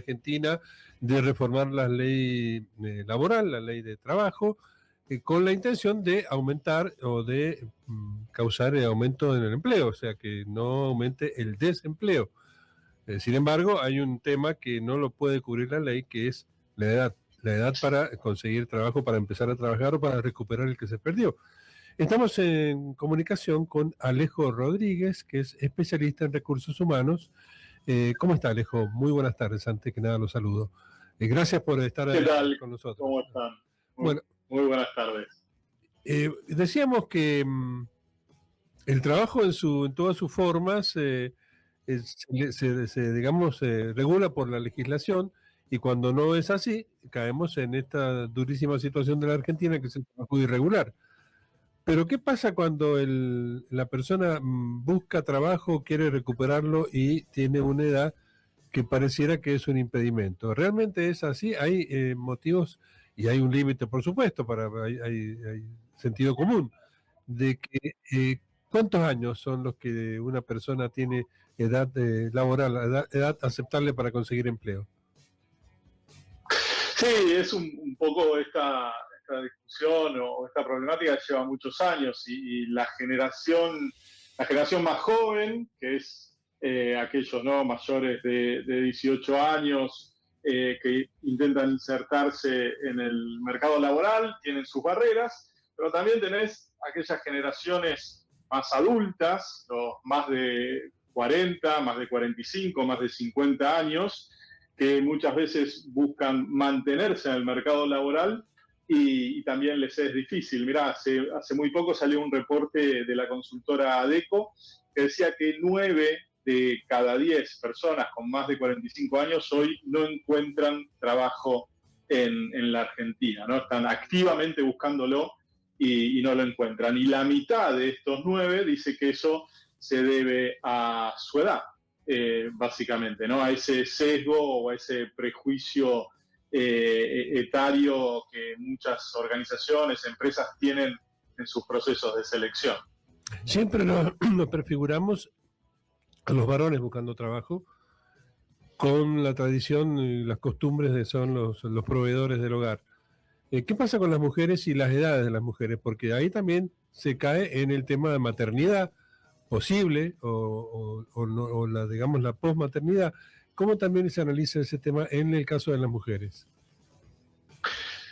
Argentina de reformar la ley laboral, la ley de trabajo, con la intención de aumentar o de causar el aumento en el empleo, o sea, que no aumente el desempleo. Sin embargo, hay un tema que no lo puede cubrir la ley, que es la edad para conseguir trabajo, para empezar a trabajar o para recuperar el que se perdió. Estamos en comunicación con Alejo Rodríguez, que es especialista en recursos humanos. ¿Cómo está, Alejo? Muy buenas tardes, antes que nada los saludo. Gracias por estar ¿Qué tal? Con nosotros. ¿Cómo están? Bueno, muy buenas tardes. Decíamos que el trabajo en todas sus formas digamos, regula por la legislación, y cuando no es así, caemos en esta durísima situación de la Argentina, que es el trabajo irregular. Pero ¿qué pasa cuando la persona busca trabajo, quiere recuperarlo y tiene una edad que pareciera que es un impedimento? ¿Realmente es así? Hay motivos, y hay un límite, por supuesto, hay sentido común, de que ¿cuántos años son los que una persona tiene edad laboral, edad aceptable para conseguir empleo? Sí, es un poco esta discusión o esta problemática lleva muchos años y la generación más joven, que es aquellos, ¿no?, mayores de 18 años que intentan insertarse en el mercado laboral, tienen sus barreras, pero también tenés aquellas generaciones más adultas, los más de 40, más de 45, más de 50 años, que muchas veces buscan mantenerse en el mercado laboral y también les es difícil. Mirá, hace muy poco salió un reporte de la consultora ADECO que decía que 9 de cada 10 personas con más de 45 años hoy no encuentran trabajo en la Argentina, ¿no? Están activamente buscándolo y no lo encuentran. Y la mitad de estos 9 dice que eso se debe a su edad. Básicamente, ¿no?, a ese sesgo o a ese prejuicio etario que muchas organizaciones, empresas tienen en sus procesos de selección. Siempre nos prefiguramos a los varones buscando trabajo con la tradición y las costumbres de son los proveedores del hogar. ¿Qué pasa con las mujeres y las edades de las mujeres? Porque ahí también se cae en el tema de maternidad posible o digamos la posmaternidad. ¿Cómo también se analiza ese tema en el caso de las mujeres?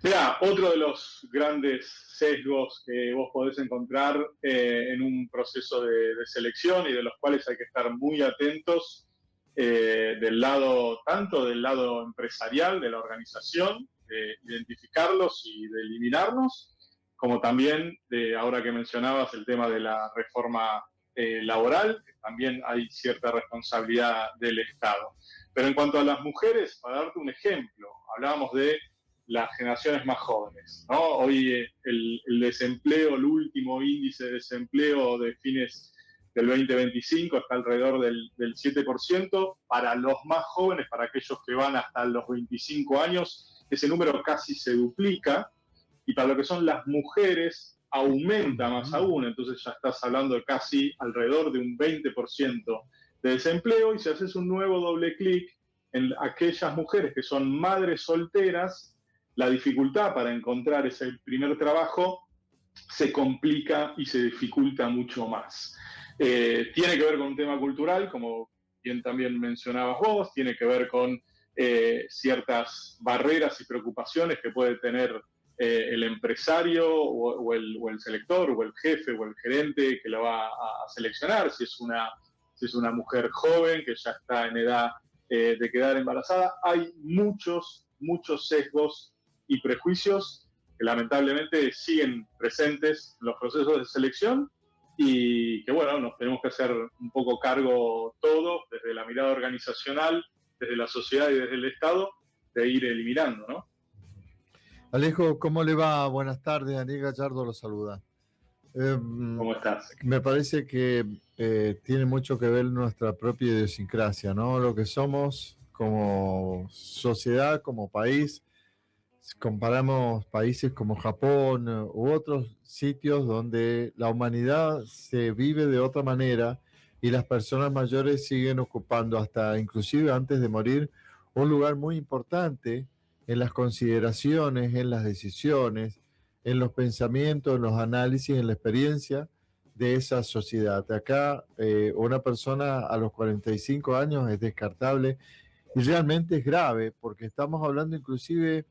Mira, otro de los grandes sesgos que vos podés encontrar en un proceso de selección y de los cuales hay que estar muy atentos tanto del lado empresarial de la organización, de identificarlos y de eliminarlos, como también ahora que mencionabas el tema de la reforma laboral, que también hay cierta responsabilidad del Estado. Pero en cuanto a las mujeres, para darte un ejemplo, hablábamos de las generaciones más jóvenes, ¿no? Hoy el desempleo, el último índice de desempleo de fines del 2025 está alrededor del 7%. Para los más jóvenes, para aquellos que van hasta los 25 años, ese número casi se duplica, y para lo que son las mujeres aumenta más aún, entonces ya estás hablando de casi alrededor de un 20% de desempleo. Y si haces un nuevo doble clic en aquellas mujeres que son madres solteras, la dificultad para encontrar ese primer trabajo se complica y se dificulta mucho más. Tiene que ver con un tema cultural, como bien también mencionabas vos, tiene que ver con ciertas barreras y preocupaciones que puede tener el empresario o el selector o el jefe o el gerente que la va a seleccionar, si es una mujer joven que ya está en edad de quedar embarazada. Hay muchos sesgos y prejuicios que lamentablemente siguen presentes en los procesos de selección y que, bueno, nos tenemos que hacer un poco cargo todos, desde la mirada organizacional, desde la sociedad y desde el Estado, de ir eliminando, ¿no? Alejo, ¿cómo le va? Buenas tardes, Daniel Gallardo lo saluda. ¿Cómo estás? Me parece que tiene mucho que ver nuestra propia idiosincrasia, ¿no? Lo que somos como sociedad, como país. Comparamos países como Japón u otros sitios donde la humanidad se vive de otra manera y las personas mayores siguen ocupando, hasta inclusive antes de morir, un lugar muy importante en las consideraciones, en las decisiones, en los pensamientos, en los análisis, en la experiencia de esa sociedad. Acá una persona a los 45 años es descartable y realmente es grave porque estamos hablando inclusive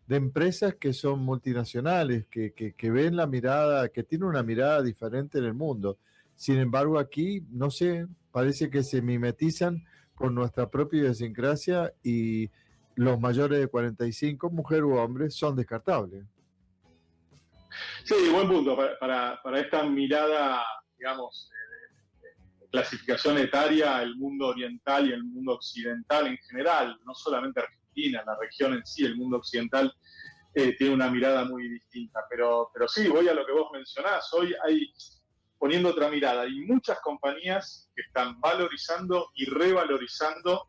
de empresas que son multinacionales, que ven la mirada, que tienen una mirada diferente en el mundo. Sin embargo, aquí, no sé, parece que se mimetizan con nuestra propia idiosincrasia y los mayores de 45, mujer u hombre, son descartables. Sí, buen punto. Para esta mirada, digamos, de clasificación etaria, el mundo oriental y el mundo occidental en general, no solamente Argentina, la región en sí, el mundo occidental tiene una mirada muy distinta. Pero sí, voy a lo que vos mencionás. Hoy hay, poniendo otra mirada, hay muchas compañías que están valorizando y revalorizando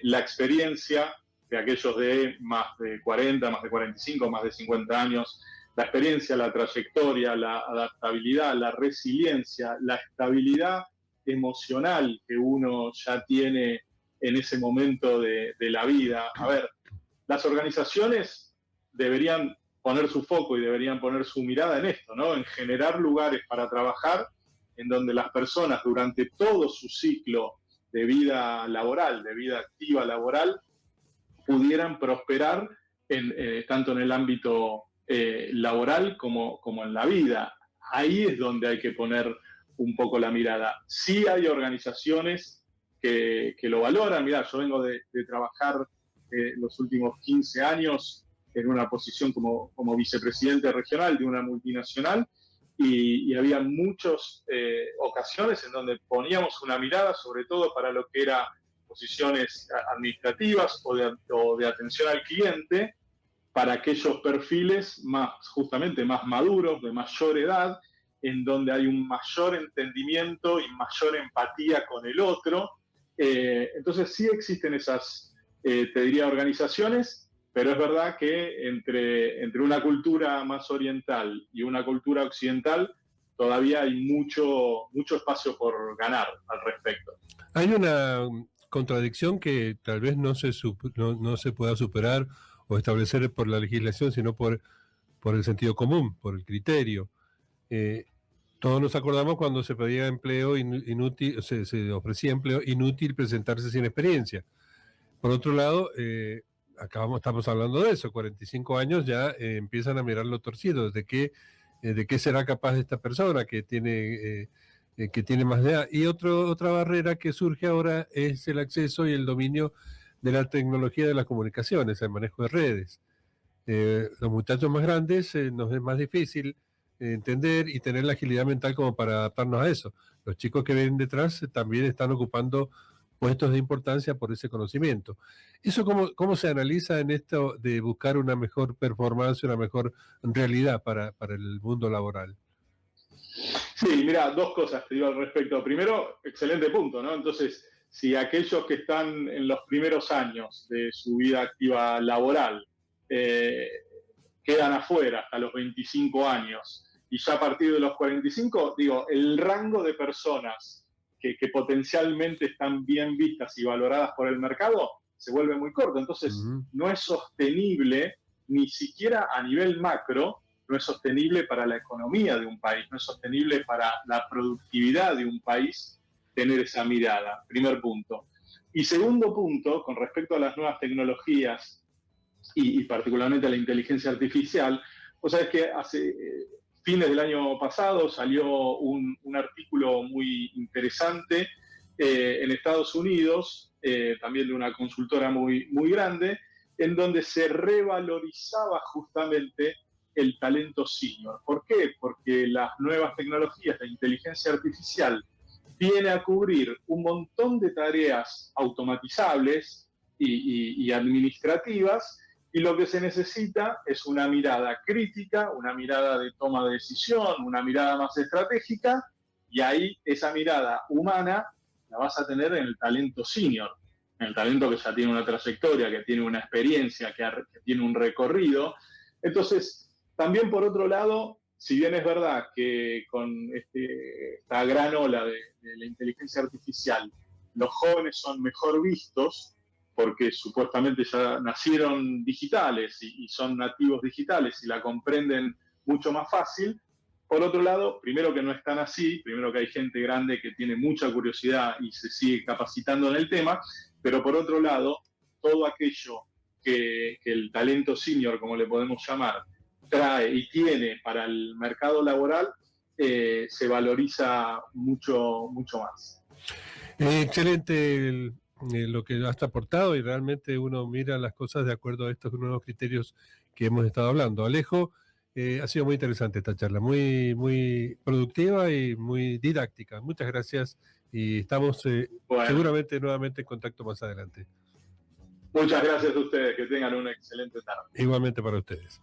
la experiencia de aquellos de más de 40, más de 45, más de 50 años, la experiencia, la trayectoria, la adaptabilidad, la resiliencia, la estabilidad emocional que uno ya tiene en ese momento de la vida. A ver, las organizaciones deberían poner su foco y deberían poner su mirada en esto, ¿no? En generar lugares para trabajar en donde las personas durante todo su ciclo de vida laboral, de vida activa laboral, pudieran prosperar tanto en el ámbito laboral como en la vida. Ahí es donde hay que poner un poco la mirada. Sí hay organizaciones que lo valoran. Mirá, yo vengo de trabajar los últimos 15 años en una posición como vicepresidente regional de una multinacional y había muchas ocasiones en donde poníamos una mirada sobre todo para lo que era posiciones administrativas o de atención al cliente, para aquellos perfiles justamente más maduros, de mayor edad, en donde hay un mayor entendimiento y mayor empatía con el otro. Entonces sí existen esas, te diría, organizaciones, pero es verdad que entre una cultura más oriental y una cultura occidental todavía hay mucho espacio por ganar al respecto. Hay una contradicción que tal vez no se pueda superar o establecer por la legislación, sino por el sentido común, por el criterio. Todos nos acordamos cuando se pedía empleo inútil, se ofrecía empleo inútil presentarse sin experiencia. Por otro lado, estamos hablando de eso, 45 años ya empiezan a mirarlo torcido, de qué será capaz esta persona que tiene más de edad. Y otra barrera que surge ahora es el acceso y el dominio de la tecnología de las comunicaciones, el manejo de redes. Los muchachos más grandes nos es más difícil entender y tener la agilidad mental como para adaptarnos a eso. Los chicos que ven detrás también están ocupando puestos de importancia por ese conocimiento. ¿Eso cómo se analiza en esto de buscar una mejor performance, una mejor realidad para el mundo laboral? Sí, mira, dos cosas te digo al respecto. Primero, excelente punto, ¿no? Entonces, si aquellos que están en los primeros años de su vida activa laboral quedan afuera hasta los 25 años y ya a partir de los 45, digo, el rango de personas que potencialmente están bien vistas y valoradas por el mercado se vuelve muy corto. Entonces, no es sostenible, ni siquiera a nivel macro, no es sostenible para la economía de un país, no es sostenible para la productividad de un país tener esa mirada, primer punto. Y segundo punto, con respecto a las nuevas tecnologías y particularmente a la inteligencia artificial, vos sabés que hace fines del año pasado salió un artículo muy interesante en Estados Unidos, también de una consultora muy grande, en donde se revalorizaba justamente el talento senior. ¿Por qué? Porque las nuevas tecnologías de inteligencia artificial viene a cubrir un montón de tareas automatizables y administrativas, y lo que se necesita es una mirada crítica, una mirada de toma de decisión, una mirada más estratégica, y ahí esa mirada humana la vas a tener en el talento senior, en el talento que ya tiene una trayectoria, que tiene una experiencia, que tiene un recorrido. Entonces, también por otro lado, si bien es verdad que con esta gran ola de la inteligencia artificial, los jóvenes son mejor vistos porque supuestamente ya nacieron digitales y son nativos digitales y la comprenden mucho más fácil. Por otro lado, primero que no es tan así, primero que hay gente grande que tiene mucha curiosidad y se sigue capacitando en el tema, pero por otro lado, todo aquello que el talento senior, como le podemos llamar, trae y tiene para el mercado laboral, se valoriza mucho, mucho más. Excelente lo que has aportado, y realmente uno mira las cosas de acuerdo a estos nuevos criterios que hemos estado hablando. Alejo, ha sido muy interesante esta charla, muy, muy productiva y muy didáctica. Muchas gracias y estamos seguramente nuevamente en contacto más adelante. Muchas gracias a ustedes, que tengan una excelente tarde. Igualmente para ustedes.